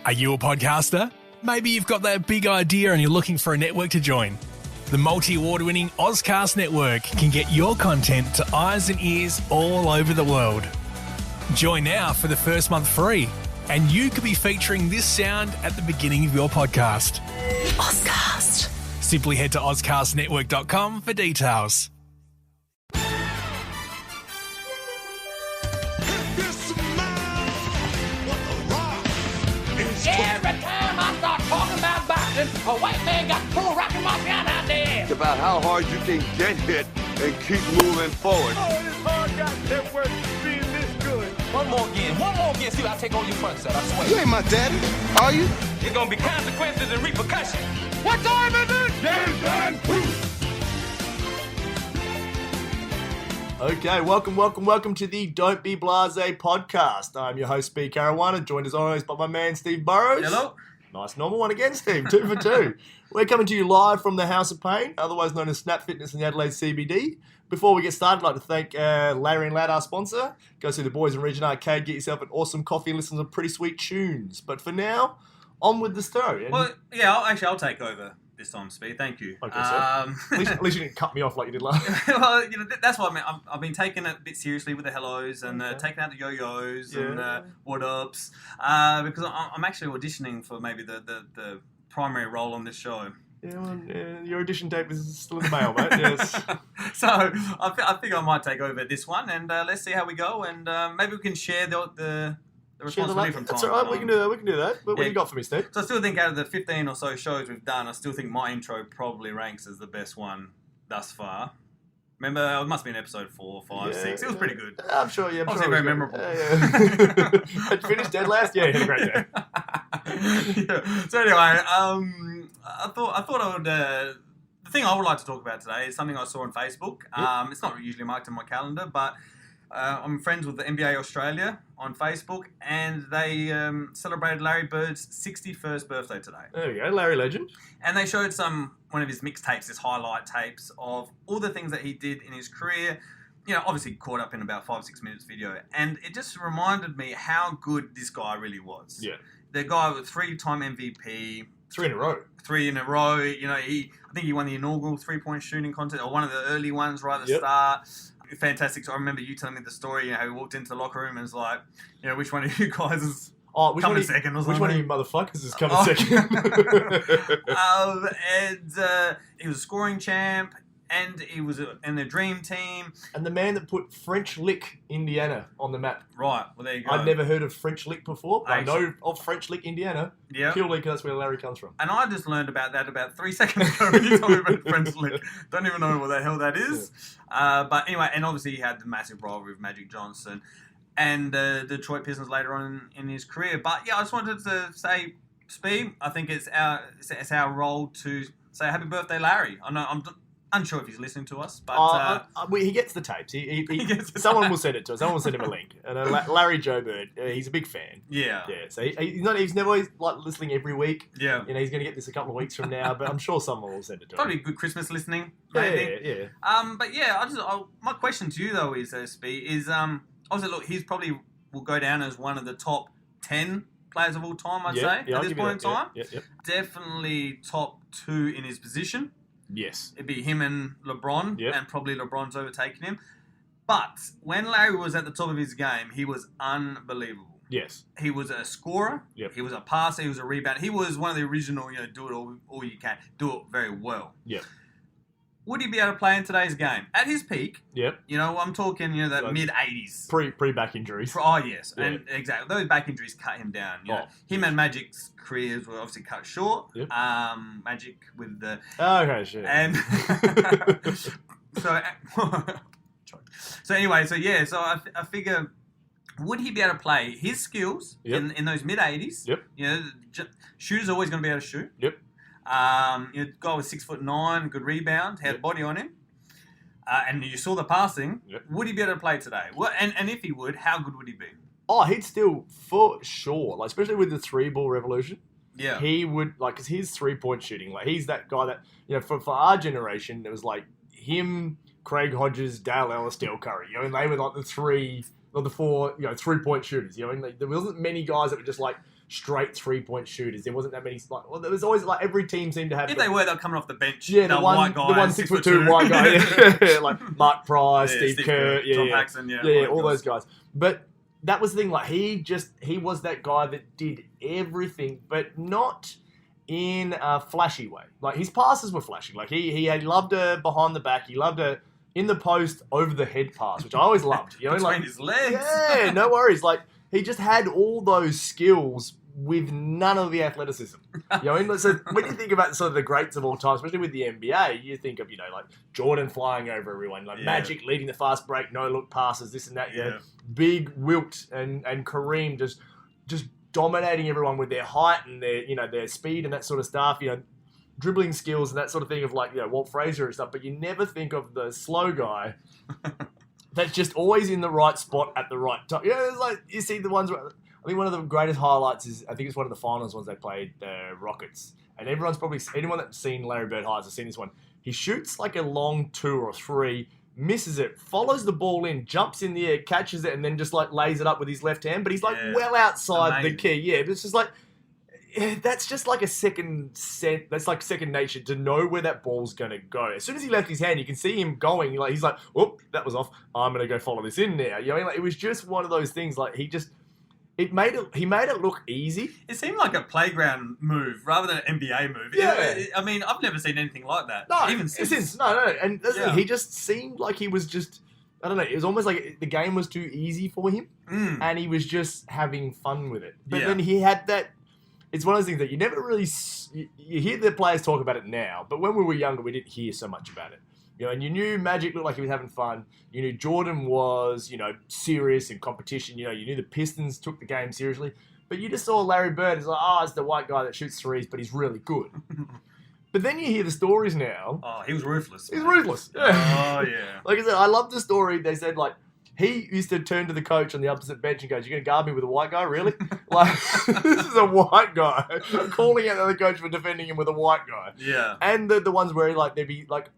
Are you a podcaster? Maybe you've got that big idea and you're looking for a network to join. The multi-award-winning Ozcast Network can get your content to eyes and ears all over the world. Join now for the first month free, and you could be featuring this sound at the beginning of your podcast. Ozcast. Simply head to ozcastnetwork.com for details. Every time I start talking about boxing, a white man got full rockin' my piano out there. It's about how hard you can get hit and keep moving forward. Oh, this hard goddamn work being this good. One more again, see what I take on your front set, I swear. You ain't my daddy, are you? There's gonna be consequences and repercussions. What time is it? Game time. Okay, welcome to the Don't Be Blasé podcast. I'm your host, B. Caruana, joined as always by my man, Steve Burrows. Hello. Nice normal one again, Steve. 2 for 2. We're coming to you live from the House of Pain, otherwise known as Snap Fitness in the Adelaide CBD. Before we get started, I'd like to thank Larry and Lad, our sponsor. Go see the boys in Region Arcade, get yourself an awesome coffee and listen to some pretty sweet tunes. But for now, on with the story. Well, yeah, I'll take over this time, Speed. Thank you. Okay, at least you didn't cut me off like you did last. Well, that's what I mean. I've been taking it a bit seriously with the hellos and taking out the yo-yos and what ups because I'm actually auditioning for maybe the primary role on this show. Yeah, well, your audition tape is still in the mail, mate. Yes. So I think I might take over this one, and let's see how we go, and maybe we can share the responsibility from time That's to all right. time. We can do that. But what do you got for me, Steve? So I still think out of the 15 or so shows we've done, I still think my intro probably ranks as the best one thus far. Remember, it must be in episode 4, 5, 6. It was pretty good. I'm sure, yeah. Obviously very memorable. Had finished dead last? Yeah, had a great day. Yeah. So anyway, I thought I would... the thing I would like to talk about today is something I saw on Facebook. It's not usually marked in my calendar, but I'm friends with the NBA Australia on Facebook, and they celebrated Larry Bird's 61st birthday today. There we go, Larry Legend. And they showed one of his mixtapes, his highlight tapes of all the things that he did in his career. You know, obviously caught up in about 5-6 minutes video. And it just reminded me how good this guy really was. Yeah. The guy with 3-time MVP. 3 in a row. 3 in a row. You know, I think he won the inaugural 3-point shooting contest, or one of the early ones right at the start. Fantastic. So I remember you telling me the story, how he walked into the locker room and was like, which one of you guys is coming second or something? Which one of you motherfuckers is coming second? And he was a scoring champ, and he was in the dream team. And the man that put French Lick, Indiana on the map. Right, well there you go. I'd never heard of French Lick before, but I know of French Lick, Indiana. Yeah. Purely because that's where Larry comes from. And I just learned about that about 3 seconds ago when you told me about French Lick. Don't even know what the hell that is. Yeah. But anyway, and obviously he had the massive rivalry with Magic Johnson and the Detroit Pistons later on in his career. But yeah, I just wanted to say, Speed, I think it's our role to say happy birthday, Larry. I know I'm unsure if he's listening to us, but he gets the tapes. He gets the someone will send it to us. Someone will send him a link. And Larry Joe Bird, he's a big fan. Yeah. Yeah. So he's never like listening every week. Yeah. He's going to get this a couple of weeks from now, but I'm sure someone will send it to him. Probably good Christmas listening. Maybe. Yeah. But yeah, my question to you though is, Speed, obviously look, he's probably will go down as one of the top 10 players of all time. I'd say at this point in time. Yeah. Definitely top 2 in his position. Yes. It'd be him and LeBron, and probably LeBron's overtaking him. But when Larry was at the top of his game, he was unbelievable. Yes. He was a scorer. Yep. He was a passer. He was a rebounder. He was one of the original, do it all you can. Do it very well. Yep. Would he be able to play in today's game? At his peak, Yep. I'm talking, that like mid-80s. Pre-back injuries. Oh, yes. Yeah. And exactly. Those back injuries cut him down. Him and Magic's careers were obviously cut short. Yep. Magic with the... Okay, sure. And... so anyway, so I figure... Would he be able to play his skills in those mid-80s? Yep. Shooter's always going to be able to shoot. Yep. Guy was 6'9", good rebound, had body on him. And you saw the passing. Yep. Would he be able to play today? Well, and if he would, how good would he be? Oh, he'd still, for sure, like, especially with the 3-ball revolution. Yeah. He would, like, because his 3-point shooting, like, he's that guy that, for our generation, it was like him, Craig Hodges, Dale Ellis, Dale Curry. And they were like the 4, 3-point shooters. And there wasn't many guys that were just like straight 3-point shooters. There wasn't that many. Well, there was always like every team seemed to have. If they were, they were coming off the bench. Yeah, They the were one, white guys, the 1 6'2" white guy, yeah. Like Mark Price, Steve Kerr, John Paxson, all those guys. But that was the thing. Like he was that guy that did everything, but not in a flashy way. Like his passes were flashy. Like he loved a behind the back. He loved a in the post over the head pass, which I always loved. You know, Between like his legs. yeah, no worries. Like he just had all those skills with none of the athleticism. You know, and so when you think about sort of the greats of all time, especially with the NBA, you think of, you know, like Jordan flying over everyone, like Magic leading the fast break, no look passes, this and that. You know, big Wilt and Kareem just dominating everyone with their height and their speed and that sort of stuff. You know, dribbling skills and that sort of thing of like, you know, Walt Frazier and stuff. But you never think of the slow guy that's just always in the right spot at the right time. You know, it's like you see the ones where. I think one of the greatest highlights is, I think it's one of the finals ones they played, the Rockets. And everyone's probably, anyone that's seen Larry Bird highlights has seen this one. He shoots like a long 2 or 3, misses it, follows the ball in, jumps in the air, catches it, and then just like lays it up with his left hand. But he's like well outside the key. Yeah, but it's just like, that's just like that's like second nature to know where that ball's going to go. As soon as he left his hand, you can see him going. Like he's like, oh, that was off. I'm going to go follow this in now. You know, like, it was just one of those things. Like he made it look easy. It seemed like a playground move rather than an NBA move. Yeah. I mean, I've never seen anything like that. No, even since. No. And that's the thing, he just seemed like he was just, I don't know, it was almost like the game was too easy for him and he was just having fun with it. But then he had that, it's one of those things that you never really, you hear the players talk about it now, but when we were younger, we didn't hear so much about it. You know, and you knew Magic looked like he was having fun. You knew Jordan was, you know, serious in competition. You know, you knew the Pistons took the game seriously. But you just saw Larry Bird as like, it's the white guy that shoots threes, but he's really good. But then you hear the stories now. Oh, he was ruthless. He's ruthless. Yeah. Oh, yeah. Like I said, I love the story. They said, like, he used to turn to the coach on the opposite bench and goes, "You're going to guard me with a white guy? Really?" Like, this is a white guy calling out the other coach for defending him with a white guy. Yeah. And the ones where, like, there'd be, like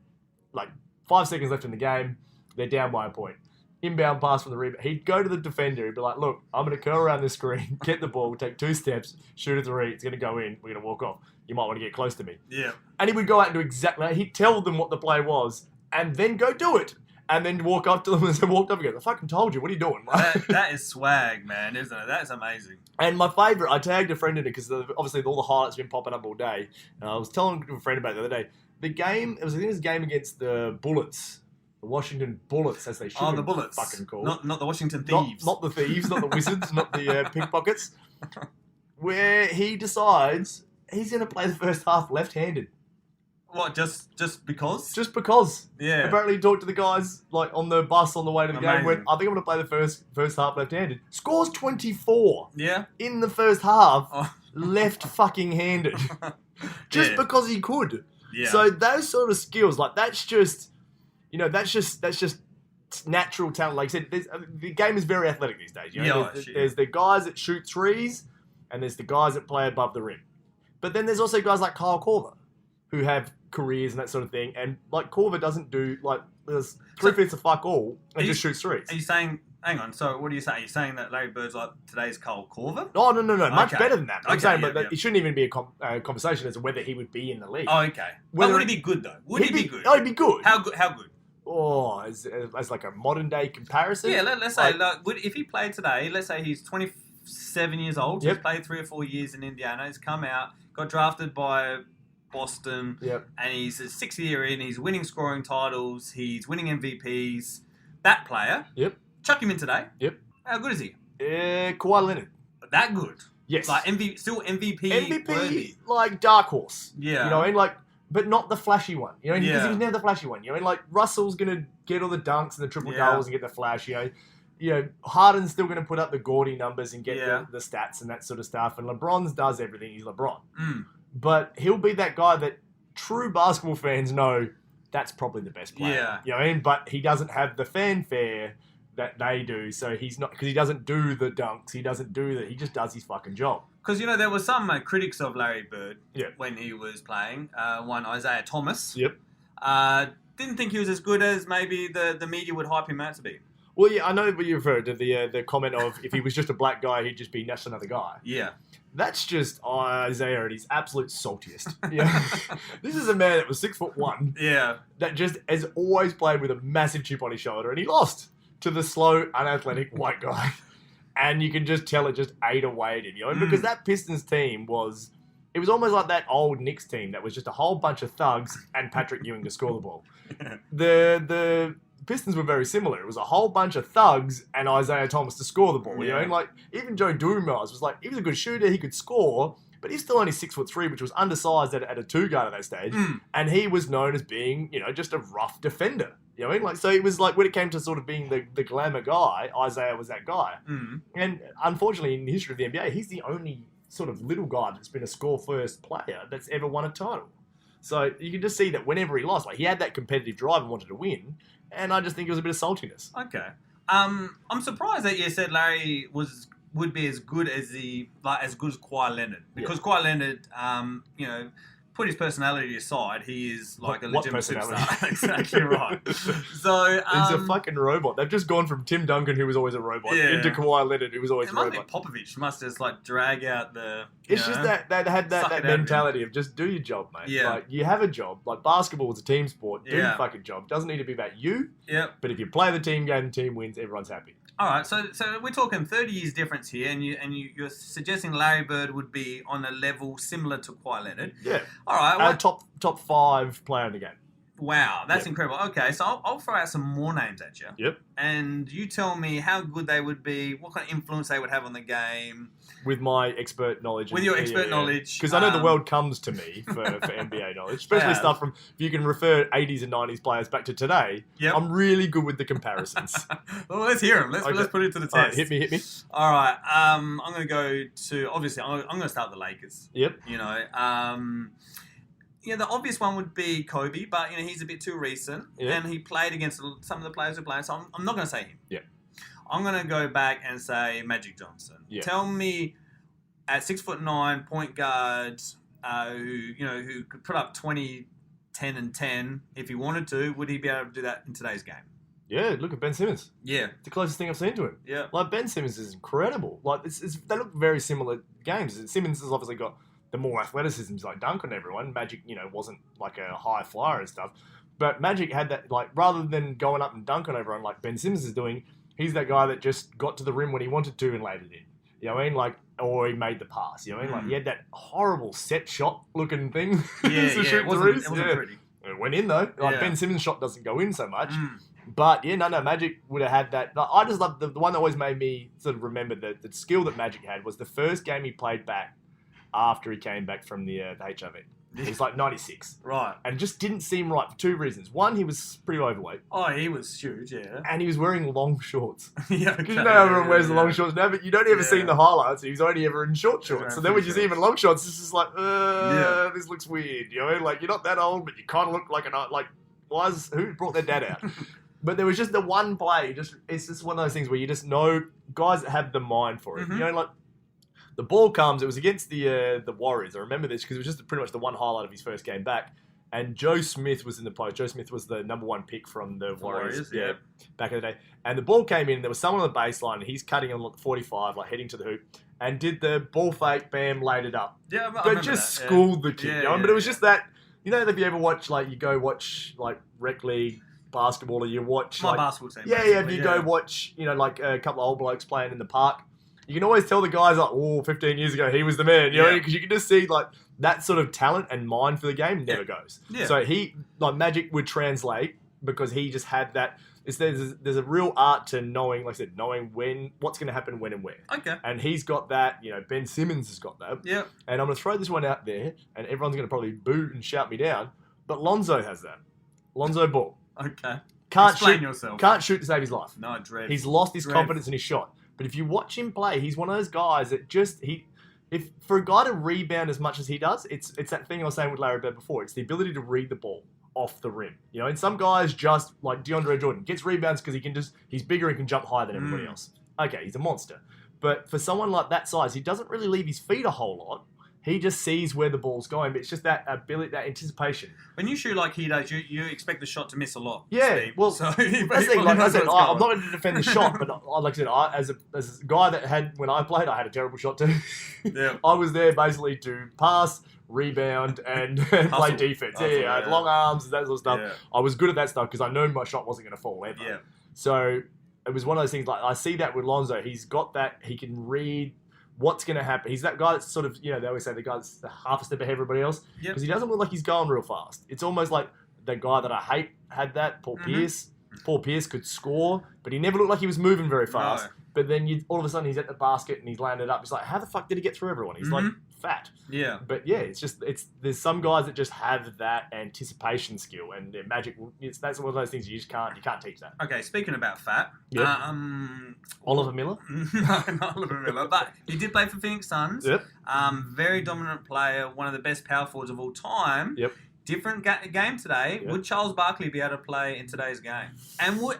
5 seconds left in the game, they're down by a point. Inbound pass from the rebound. He'd go to the defender. He'd be like, "Look, I'm going to curl around this screen, get the ball, take 2 steps, shoot a 3. It's going to go in. We're going to walk off. You might want to get close to me." Yeah. And he would go out and do exactly. He'd tell them what the play was, and then go do it, and then walk up to them and then walk up again. "I fucking told you. What are you doing?" That is swag, man, isn't it? That's amazing. And my favourite, I tagged a friend in it because obviously all the highlights have been popping up all day. And I was telling a friend about it the other day. The game, I think it was a game against the Bullets. The Washington Bullets, as they should be the Bullets. fucking called. Not the Washington Thieves. Not the Thieves, not the Wizards, not the Pickpockets. Where he decides he's going to play the first half left-handed. What, just because? Just because. Yeah. Apparently he talked to the guys like on the bus on the way to the game. Went, "I think I'm going to play the first half left-handed." Scores 24. Yeah. In the first half, Oh. left fucking handed. Just because he could. Yeah. So those sort of skills, like that's just natural talent. Like I said, the game is very athletic these days. You know? There's the guys that shoot threes, and there's the guys that play above the rim. But then there's also guys like Kyle Korver, who have careers and that sort of thing. And like Korver doesn't do like there's 3 feet of fuck all and just shoots threes. Are you saying? Hang on. So what are you saying? Are you saying that Larry Bird's like today's Kyle Korver? Oh, no. Much Okay. better than that. I'm Okay, saying, yeah, but yeah. it shouldn't even be a conversation as to whether he would be in the league. Oh, okay. Whether- Would he be good though? Would he be good? Oh, he'd be good. How good? How good? Oh, as like a modern day comparison. Yeah. Let's say if he played today, let's say he's 27 years old. Yep. He's played 3 or 4 years in Indiana. He's come out, got drafted by Boston. Yep. And he's a 6th year in. He's winning scoring titles. He's winning MVPs. That player. Yep. Chuck him in today. Yep. How good is he? Kawhi Leonard. That good. Yes. Like still MVP. MVP, worthy. like dark horse. Yeah. You know, and like, but not the flashy one. You know, because Yeah. he was never the flashy one. You know, and like Russell's gonna get all the dunks and the triple Yeah. doubles and get the flash. You know, Harden's still gonna put up the gaudy numbers and get Yeah. the stats and that sort of stuff. And LeBron's does everything. He's LeBron. Mm. But he'll be that guy that true basketball fans know that's probably the best player. Yeah. You know what I mean? But he doesn't have the fanfare that they do, so he's not, because he doesn't do the dunks, he just does his fucking job. Because, there were some critics of Larry Bird Yep. when he was playing. One, Isaiah Thomas. Yep. Didn't think he was as good as maybe the media would hype him out to be. Well, yeah, I know what you referred to, the comment of if he was just a black guy, he'd just be just another guy. Yeah. That's just Isaiah at his absolute saltiest. Yeah. This is a man that was 6'1", Yeah. that just has always played with a massive chip on his shoulder, and he lost to the slow, unathletic white guy. And you can just tell it just ate away at him, you know, because that Pistons team was almost like that old Knicks team that was just a whole bunch of thugs and Patrick Ewing to score the ball. The Pistons were very similar. It was a whole bunch of thugs and Isaiah Thomas to score the ball. You know, and like even Joe Dumars was like, he was a good shooter, he could score, but he's still only 6'3", which was undersized at a 2-guard at that stage. And he was known as being, you know, just a rough defender. You know what I mean? Like, so it was like when it came to sort of being the glamour guy, Isaiah was that guy. And unfortunately, in the history of the NBA, he's the only sort of little guy that's been a score-first player that's ever won a title. So you can just see that whenever he lost, like he had that competitive drive and wanted to win. And I just think it was a bit of saltiness. Okay. I'm surprised that you said Larry would be as good as Kawhi Leonard, because Kawhi Leonard, you know, put his personality aside, he is like a legitimate superstar. Exactly right. So he's a fucking robot. They've just gone from Tim Duncan, who was always a robot, into Kawhi Leonard, who was always a robot. It must be Popovich. Must just like drag out the. It's just that they had that mentality of just do your job, mate. Yeah. Like you have a job. Like basketball is a team sport. Do your fucking job. Doesn't need to be about you. Yeah. But if you play the team game, the team wins. Everyone's happy. All right, so we're talking 30 years difference here, and you're suggesting Larry Bird would be on a level similar to Kawhi Leonard. Yeah. All right. Top 5 player in the game. Wow, that's incredible. Okay, so I'll throw out some more names at you. Yep. And you tell me how good they would be, what kind of influence they would have on the game. With my expert knowledge. With your expert knowledge. Because I know the world comes to me for NBA knowledge, especially stuff from, if you can refer 80s and 90s players back to today, I'm really good with the comparisons. Well, let's hear them. Let's put it to the test. All right, hit me. All right, I'm going to go to, obviously, I'm going to start with the Lakers. Yep. You know, the obvious one would be Kobe, but, you know, he's a bit too recent, and he played against some of the players who played, so I'm not going to say him. Yeah. I'm going to go back and say Magic Johnson. Yeah. Tell me, at 6'9", point guard, who could put up 20, 10, and 10 if he wanted to, would he be able to do that in today's game? Yeah, look at Ben Simmons. Yeah. It's the closest thing I've seen to him. Yeah. Like, Ben Simmons is incredible. Like, they look very similar games. Simmons has obviously got the more athleticism to like dunk on everyone. Magic, you know, wasn't like a high flyer and stuff. But Magic had that, like, rather than going up and dunk on everyone like Ben Simmons is doing, he's that guy that just got to the rim when he wanted to and laid it in. You know what I mean? Like, or he made the pass. You know what I mean? Like, he had that horrible set shot looking thing. It wasn't pretty. It went in, though. Like, Ben Simmons' shot doesn't go in so much. But, Magic would have had that. I just love the one that always made me sort of remember the skill that Magic had was the first game he played back after he came back from the HIV. He's like 96. Right. And it just didn't seem right for 2 reasons. One, he was pretty overweight. Oh, he was huge, yeah. And he was wearing long shorts. Yeah, because you know everyone wears the long shorts now, but you don't ever see the highlights. He's only ever in short shorts. So then when you see him in long shorts, it's just like, this looks weird. You know, like you're not that old, but you kind of look like who brought their dad out? But there was just the one play. It's just one of those things where you just know guys that have the mind for it. You know, like. The ball comes. It was against the Warriors. I remember this because it was just pretty much the one highlight of his first game back. And Joe Smith was in the post. Joe Smith was the number 1 pick from the Warriors back in the day. And the ball came in. And there was someone on the baseline. And he's cutting on 45, like heading to the hoop, and did the ball fake. Bam, laid it up. Yeah, but just schooled the kid. But it was just that. You know, if you ever watch you go watch rec league basketball, or you watch my basketball team. If you go watch like a couple of old blokes playing in the park. You can always tell the guys 15 years ago he was the man, you know, because you can just see like that sort of talent and mind for the game never goes. Yeah. So Magic would translate because he just had that. There's a real art to knowing, like I said, knowing what's going to happen when and where. Okay. And he's got that. You know, Ben Simmons has got that. Yeah. And I'm going to throw this one out there, and everyone's going to probably boo and shout me down, but Lonzo has that. Lonzo Ball. Okay. Explain yourself. Can't shoot to save his life. No, dread. He's lost his confidence in his shot. But if you watch him play, he's one of those guys that if for a guy to rebound as much as he does, it's that thing I was saying with Larry Bird before. It's the ability to read the ball off the rim. You know, and some guys just like DeAndre Jordan gets rebounds because he's bigger and can jump higher than everybody else. Okay, he's a monster. But for someone like that size, he doesn't really leave his feet a whole lot. He just sees where the ball's going, but it's just that ability, that anticipation. When you shoot like he does, you expect the shot to miss a lot. Yeah, Steve. well, so that's the thing. Like I said, I'm not going to defend the shot, but like I said, as a guy that had, when I played, I had a terrible shot too. Yeah. I was there basically to pass, rebound, and play defense. Hustle, I had long arms, that sort of stuff. Yeah. I was good at that stuff because I knew my shot wasn't going to fall ever. Yeah. So it was one of those things. Like I see that with Lonzo, he's got that. He can read what's going to happen. He's that guy that's sort of, they always say the guy that's half a step ahead of everybody else because he doesn't look like he's going real fast. It's almost like the guy that I hate had that, Paul Pierce. Paul Pierce could score, but he never looked like he was moving very fast. No. But then all of a sudden he's at the basket and he's landed up. It's like, how the fuck did he get through everyone? He's like fat. Yeah. But yeah, there's some guys that just have that anticipation skill, and they're magic. That's one of those things you can't teach that. Okay, speaking about fat, Yep. Oliver Miller. no, not Oliver Miller, but he did play for Phoenix Suns. Yep. Very dominant player, one of the best power forwards of all time. Yep. Different game today. Yep. Would Charles Barkley be able to play in today's game? And look,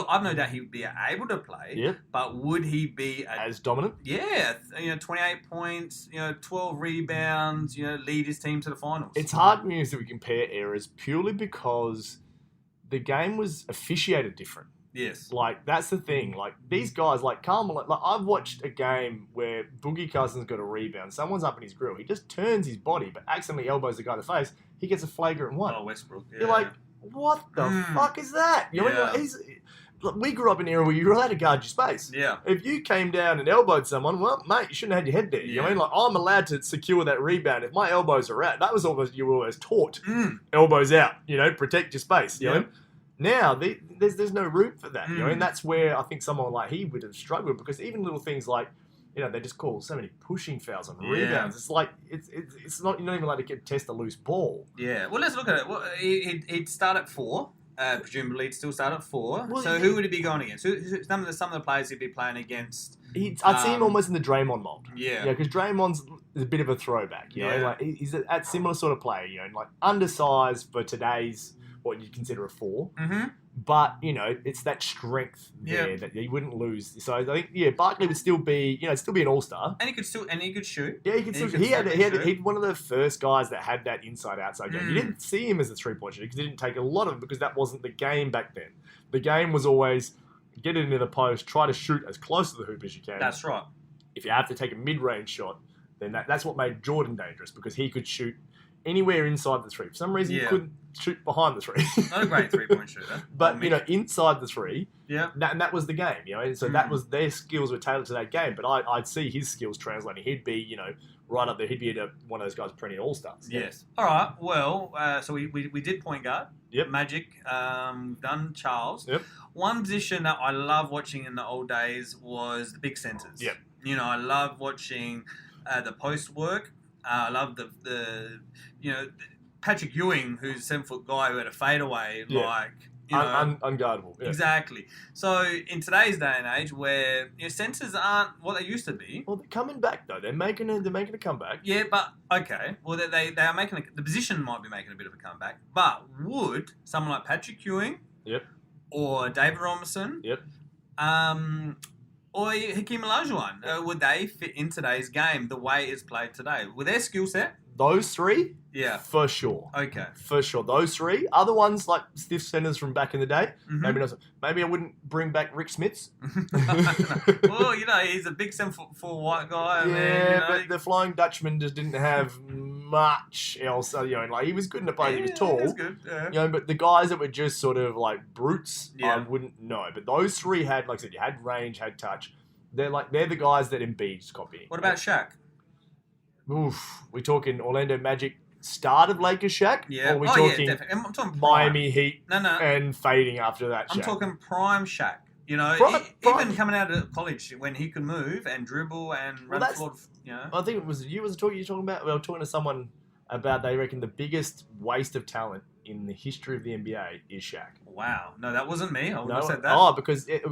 I've no doubt he would be able to play. Yep. But would he be As dominant. 28 points, 12 rebounds, lead his team to the finals? It's hard news that we compare eras purely because the game was officiated different. Yes. Like, that's the thing. Like, these guys, like Karl Malone, like, I've watched a game where Boogie Cousins got a rebound. Someone's up in his grill. He just turns his body, but accidentally elbows the guy in the face. He gets a flagrant one. Oh, Westbrook. Yeah. You're like, what the fuck is that? You know, Yeah. look, we grew up in an era where you were allowed to guard your space. Yeah. If you came down and elbowed someone, well, mate, you shouldn't have had your head there. You know what I mean? Like, I'm allowed to secure that rebound. If my elbows are out, that was almost, you were always taught. Elbows out, protect your space. You know what I mean? Now, there's no room for that, and that's where I think someone like he would have struggled because even little things like, they just call so many pushing fouls on rebounds. It's like, it's not, you're not even allowed to test a loose ball. Yeah. Well, let's look at it. Well, he'd start at 4. Presumably, he'd still start at 4. Well, so who would he be going against? Some of the players he'd be playing against? I'd see him almost in the Draymond mold. Yeah. Because Draymond's a bit of a throwback, you know? Yeah. Like, he's that similar sort of player, like undersized for today's, what you'd consider a 4. Mm-hmm. But, it's that strength there that he wouldn't lose. So I think, Barkley would still be, still be an all-star. And he could shoot. Yeah, he could still. He's one of the first guys that had that inside-outside game. You didn't see him as a three-point shooter because he didn't take a lot of it because that wasn't the game back then. The game was always get it into the post, try to shoot as close to the hoop as you can. That's right. If you have to take a mid-range shot, then that's what made Jordan dangerous because he could shoot anywhere inside the three. For some reason, he couldn't shoot behind the three. Not a great three-point shooter. But, inside the three, yeah, and that was the game, and so that was, their skills were tailored to that game, but I'd see his skills translating. He'd be, right up there. He'd be one of those guys, perennial all-stars. Yes. All right, well, so we did point guard. Yep. Magic. We've done Charles. Yep. One position that I love watching in the old days was the big centers. Yep. I love watching the post work. I love the Patrick Ewing, who's a 7-foot guy who had a fadeaway, unguardable. Yeah. Exactly. So in today's day and age, where centers aren't what they used to be. Well, they're coming back though. They're making a comeback. Yeah, but okay. Well, they are making the position might be making a bit of a comeback. But would someone like Patrick Ewing, Yep, or David Robinson, yep, or Hakeem Olajuwon, would they fit in today's game the way it's played today? With their skill set? those three, Yeah. for sure. Okay. For sure, those three. Other ones like stiff centers from back in the day, maybe not. Maybe I wouldn't bring back Rick Smits. Well, he's a big 7'4" white guy. But the Flying Dutchman just didn't have much else. Like he was good in the play. He was tall. He was good. Yeah. But the guys that were just sort of like brutes, Yeah. I wouldn't know. But those three had, like I said, you had range, had touch. They're the guys that Embiid's copying. What about Shaq? Oof, we talking Orlando Magic start of Lakers Shaq? Yeah. Or we yeah, talking definitely. I'm talking prime. Miami Heat No. and fading after that I'm Shaq? talking prime Shaq. Prime- Even coming out of college when he could move and dribble and run the that's- floor. I think it was you were talking about. We were talking to someone about they reckon the biggest waste of talent in the history of the NBA is Shaq. Wow. No, that wasn't me. I wouldn't have said that. Oh, because it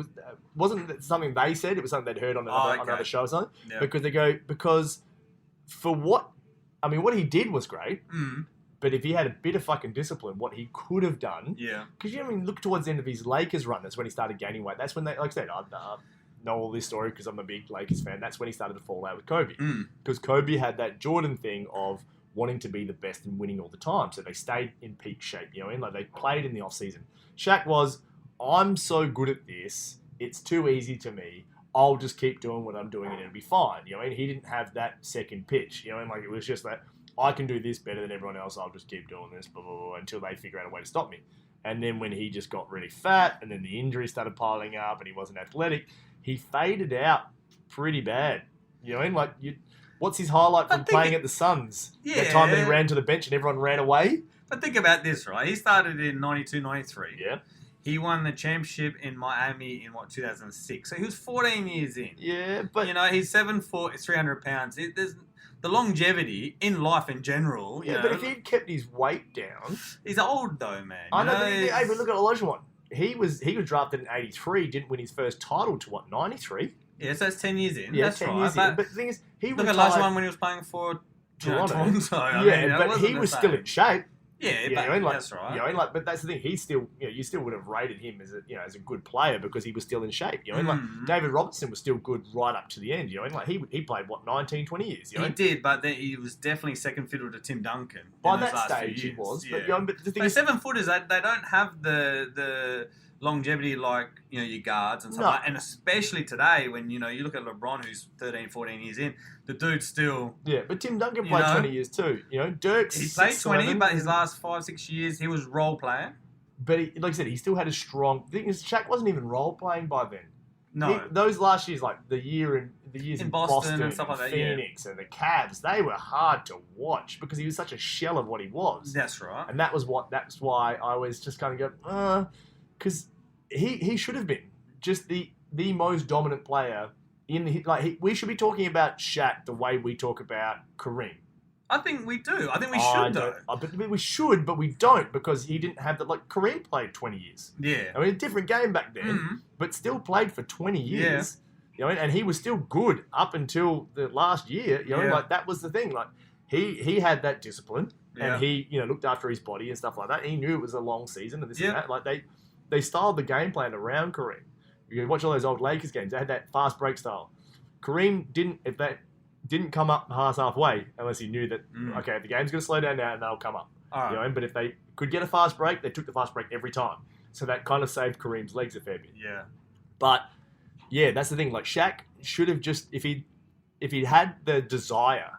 wasn't something they said. It was something they'd heard on another show or something. Yeah. Because for what he did was great. Mm. But if he had a bit of fucking discipline, what he could have done. Yeah. Because look towards the end of his Lakers run. That's when he started gaining weight. That's when they, like I said, know all this story because I'm a big Lakers fan. That's when he started to fall out with Kobe. Mm. Because Kobe had that Jordan thing of wanting to be the best and winning all the time. So they stayed in peak shape, you know, and like they played in the off season. Shaq was, I'm so good at this, it's too easy to me. I'll just keep doing what I'm doing and it'll be fine. You know, and he didn't have that second pitch. You know, and like it was just that I can do this better than everyone else. I'll just keep doing this, blah, blah, blah, until they figure out a way to stop me. And then when he just got really fat, and then the injuries started piling up, and he wasn't athletic, he faded out pretty bad. You know, and like what's his highlight from playing at the Suns? Yeah. That time that he ran to the bench and everyone ran away. But think about this, right? He started in 92, 93. Yeah. He won the championship in Miami in 2006. So he was 14 years in. Yeah, but You know, he's 7 foot, 300 pounds. There's the longevity in life in general. You yeah, know, but if he'd kept his weight down, he's old though, man. I You know. know, But look at Olajuwon. He was drafted in '83. Didn't win his first title to what, '93? Yeah, so that's 10 years in. Yeah, That's 10 right. years in. But the thing is, he look at retired. Olajuwon when he was playing for Toronto. Toronto. I Yeah, mean, that but wasn't he the was same. still in shape. Yeah, You but know, and like, that's right. You know, and like, but that's the thing. He's still, you know, you still would have rated him as a good player because he was still in shape. You know, and like Mhm. David Robertson was still good right up to the end. You know, and like he played what 19, 20 years. You know, He did, but then he was definitely second fiddle to Tim Duncan. by in those that last few stage he years. was. Yeah. But, you know, but the thing So is, 7 footers, they don't have the longevity like, you know, your guards and stuff No. like that. And especially today when, you know, you look at LeBron who's 13, 14 years in, the dude's still... yeah, but Tim Duncan You played know, 20 years too. You know, Dirk's He played 20, 6'11", but his last 5, 6 years, he was role playing. But he, like I said, he still had a strong. The thing is, Shaq wasn't even role playing by then. No. Those last years, like the years In in Boston and stuff like that, yeah. Phoenix and the Cavs, they were hard to watch because he was such a shell of what he was. That's right. And that's why I was just kind of go, because he should have been just the most dominant player in the we should be talking about Shaq the way we talk about Kareem. I think we do. I think we should, though. But we should, but we don't because he didn't have that. Like Kareem played 20 years. Yeah. I mean, a different game back then, Mhm. but still played for 20 years. You know, and he was still good up until the last year. You know, Yeah. like that was the thing. Like he had that discipline, Yeah. and he looked after his body and stuff like that. He knew it was a long season and this Yeah. and that. Like they styled the game plan around Kareem. You can watch all those old Lakers games. They had that fast break style. Kareem didn't come up past halfway unless he knew that okay, the game's going to slow down now and they'll come up. All right. You know, but if they could get a fast break, they took the fast break every time. So that kind of saved Kareem's legs a fair bit. Yeah. But yeah, that's the thing. Like Shaq should have just if he had the desire,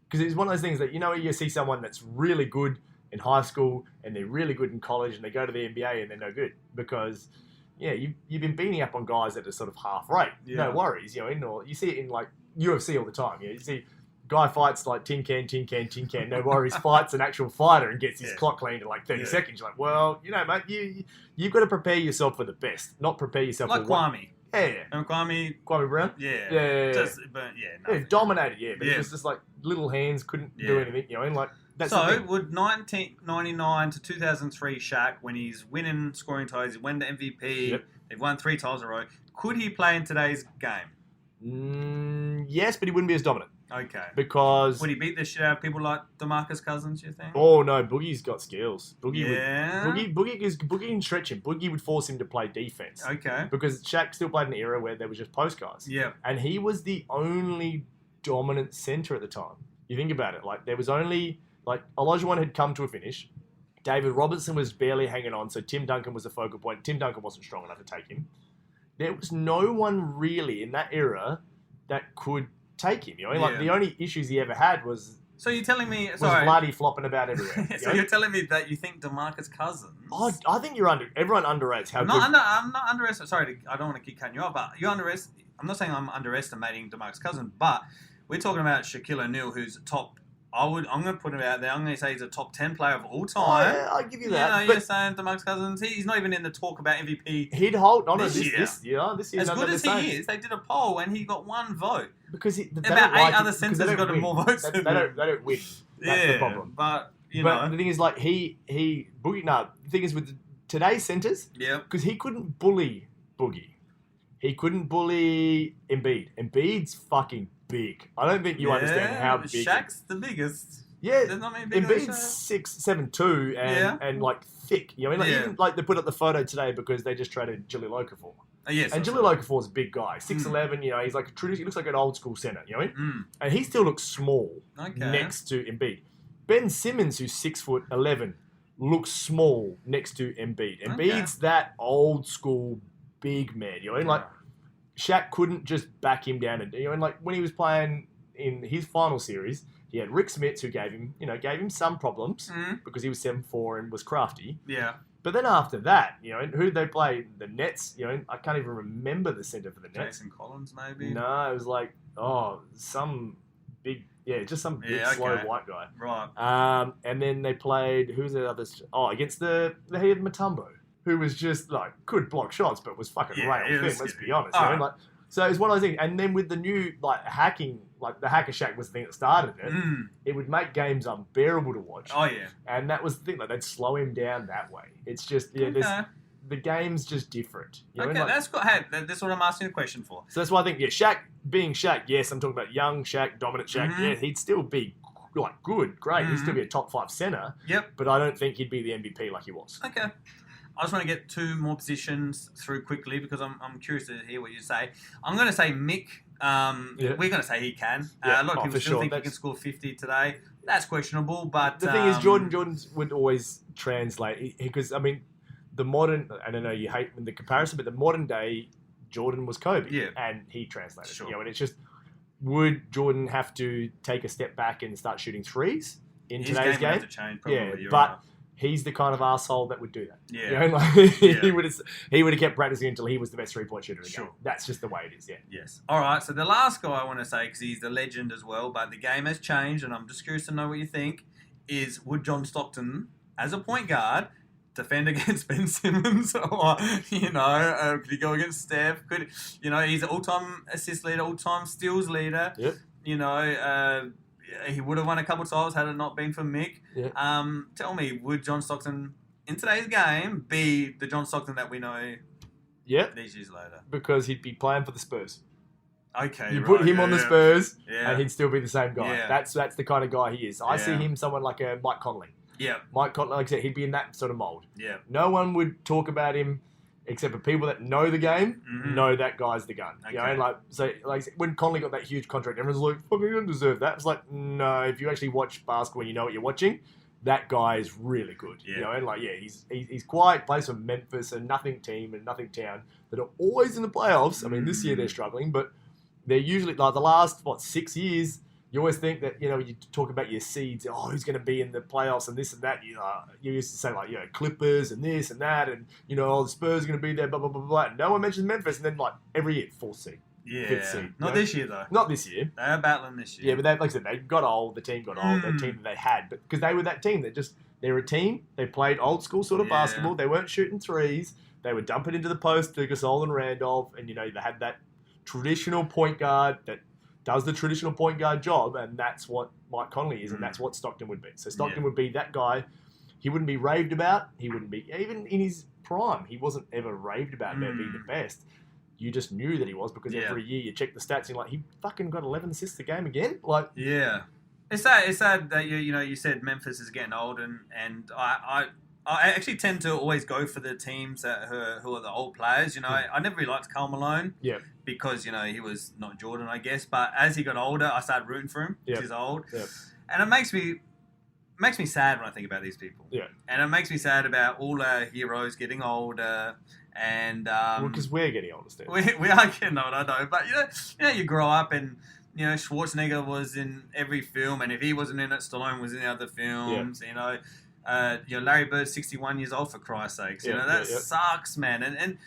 because it's one of those things that you see someone that's really good in high school and they're really good in college and they go to the NBA and they're no good because you've been beating up on guys that are sort of half rate. Yeah. No worries, or you see it in like UFC all the time. You see guy fights like tin can, no worries, fights an actual fighter and gets his clock cleaned in like 30 seconds. You're like, well, mate, you've got to prepare yourself for the best, not prepare yourself Like for what. Kwame. Yeah. And Kwame, Kwame Brown? yeah. Yeah. But Yeah, nothing. dominated, but Yeah. it was just like little hands, couldn't do Yeah. anything, and like that's the So, thing. would 1999 to 2003 Shaq, when he's winning scoring titles, he won the MVP, Yep. they've won 3 titles in a row, could he play in today's game? Yes, but he wouldn't be as dominant Okay. because Would he beat the shit out of people like DeMarcus Cousins, you think? oh no, Boogie's got skills. Yeah. Boogie can stretch him. Boogie would force him to play defense Okay. because Shaq still played in an era where there was just post guys. Yeah. And he was the only dominant center at the time. You think about it, like there was only like Olajuwon had come to a finish. David Robertson was barely hanging on, so Tim Duncan was the focal point. Tim Duncan wasn't strong enough to take him. There was no one really in that era that could take him. Like Yeah. the only issues he ever had was So you're telling me... Sorry. Vladdy flopping about everywhere. So you're telling me that you think DeMarcus Cousins... I think everyone underrates how I'm good. not underestimating... Sorry, I don't want to keep cutting you off, but I'm not saying I'm underestimating DeMarcus Cousins, but we're talking about Shaquille O'Neal, who's top... I'm going to put him out there. I'm going to say he's a top 10 player of all time. Yeah, I'll give you that. You're saying DeMarcus Cousins, he's not even in the talk about MVP. He'd hold on This this year. this year. As good as he is, they did a poll and he got 1 vote. because About 8 other centers got more votes They than don't him. win. That's the problem. But, But the thing is, like Boogie. No, the thing is with today's centers, yeah. because he couldn't bully Boogie. He couldn't bully Embiid. Embiid's fucking big. I don't think you understand how big. Shaq's the biggest. Yeah, There's not many bigger than Embiid's Shaq. 6'7" 2" and like thick. Like Yeah. even like they put up the photo today because they just traded Jilly Loca for. Yes. And Jalil Okafor's a big guy, 6'11", you know, he's like he looks like an old school centre, you know what I mean? And he still looks small next to Embiid. Ben Simmons, who's 6'11", looks small next to Embiid. Embiid's that old school big man, you know what I mean? Like, Shaq couldn't just back him down, and you know, and like when he was playing in his final series, he had Rick Smits, who gave him some problems because he was 7'4" and was crafty. Yeah. But then after that, you know, who did they play? The Nets, you know, I can't even remember the center for the Nets. Jason Collins, maybe? No, it was like, some big, just some big, slow white guy. Right. And then they played, who's the others? Against the head Mutombo, who was just like, could block shots, but was fucking rail thin, let's be honest. You know? Like, so it's one of those things. And then with the new, like, hacking, like the Hacker Shack was the thing that started it, it would make games unbearable to watch. Oh, yeah. And that was the thing, like, they'd slow him down that way. It's just, the game's just different. You know? Okay, Like, that's good. Hey, that's what I'm asking a question for. so that's why I think, Shaq, being Shaq, yes, I'm talking about young Shaq, dominant Shaq, he'd still be, like, good, great. He'd still be a top 5 center. Yep. But I don't think he'd be the MVP like he was. Okay. I just want to get 2 more positions through quickly because I'm curious to hear what you say. I'm going to say Mick. We're going to say he can. A lot of people still think he can score 50 today. That's questionable, but... The thing is, Jordan would always translate, because, I mean, the modern... I don't know, you hate the comparison, but the modern day Jordan was Kobe, and he translated. Sure. You know, and it's just, would Jordan have to take a step back and start shooting threes in today's game? His game would have to change, probably. But he's the kind of asshole that would do that. Yeah. You know, like, he would have kept practicing until he was the best 3-point shooter in the game. That's just the way it is, Yes. All right, so the last guy I want to say, because he's the legend as well, but the game has changed, and I'm just curious to know what you think, is would John Stockton, as a point guard, defend against Ben Simmons? Or, could he go against Steph? He's an all-time assist leader, all-time steals leader. Yep. He would have won a couple of titles had it not been for Mick. Yeah. Tell me, would John Stockton, in today's game, be the John Stockton that we know these years later? Because he'd be playing for the Spurs. Okay, You put him on the Spurs, Yeah. and he'd still be the same guy. Yeah. That's the kind of guy he is. I see him someone like a Mike Conley. Yeah. Mike Conley, like I said, he'd be in that sort of mold. Yeah. No one would talk about him except for people that know the game, know that guy's the gun. Okay. You know, like when Conley got that huge contract, everyone's like, "Fucking, you don't deserve that." It's like, no, if you actually watch basketball and you know what you're watching, that guy is really good. Yeah. You know, and he's quiet, plays for Memphis, a nothing team and nothing town that are always in the playoffs. I mean, this year they're struggling, but they're usually like the last 6 years. You always think that, you talk about your seeds, who's going to be in the playoffs and this and that. You used to say, like, Clippers and this and that, and, the Spurs are going to be there, blah, blah, blah, blah. No one mentions Memphis, and then, like, every year, 4th seed, 5th seed. Not this year, though. Not this year. They're battling this year. Yeah, but like I said, they got old. The team got old. The team that they had. But because they were that team. They're a team. They played old school sort of basketball. They weren't shooting threes. They would dump it into the post to Gasol and Randolph, and, they had that traditional point guard that does the traditional point guard job, and that's what Mike Conley is, and that's what Stockton would be. So Stockton would be that guy. He wouldn't be raved about. He wouldn't be, even in his prime, he wasn't ever raved about being the best. You just knew that he was, because every year you check the stats and you're like, he fucking got 11 assists a game again? Like, yeah. It's sad that you said Memphis is getting old, and I actually tend to always go for the teams who are the old players. I never really liked Karl Malone. Yeah. Because, he was not Jordan, I guess. But as he got older, I started rooting for him, because he's old. Yeah. And it makes me sad when I think about these people. Yeah. And it makes me sad about all our heroes getting older. And because we're getting older, Steve. we are getting older, I know. But you grow up, and Schwarzenegger was in every film, and if he wasn't in it, Stallone was in the other films. Larry Bird's 61 years old, for Christ's sakes. That sucks, man. And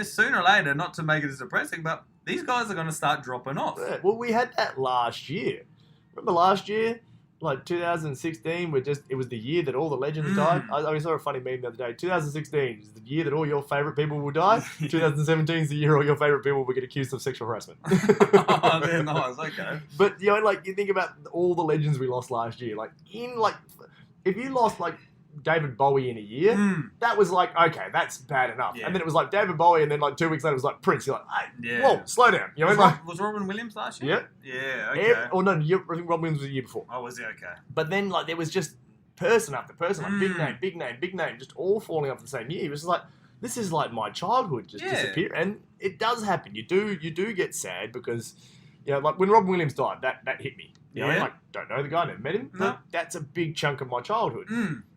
sooner or later, not to make it as depressing, but these guys are going to start dropping off. Yeah. Well, we had that last year. Remember last year? Like 2016, it was the year that all the legends died. I saw a funny meme the other day. 2016 is the year that all your favourite people will die. 2017 is the year all your favourite people will get accused of sexual harassment. Oh, they're nice. Okay. But, you think about all the legends we lost last year. If you lost, David Bowie in a year, that was like, okay, that's bad enough. Yeah. And then it was like David Bowie, and then 2 weeks later it was like Prince. You're like, hey, whoa, slow down. Was Robin Williams last year? Yeah. Yeah, okay. I think Rob Williams was the year before. Oh, was he? Okay. But then, there was just person after person, big name, just all falling off the same year. It was like this is like my childhood just disappear. And it does happen. You do get sad because, you know, like when Robin Williams died, that hit me. You know, like, don't know the guy, never met him. No. But that's a big chunk of my childhood.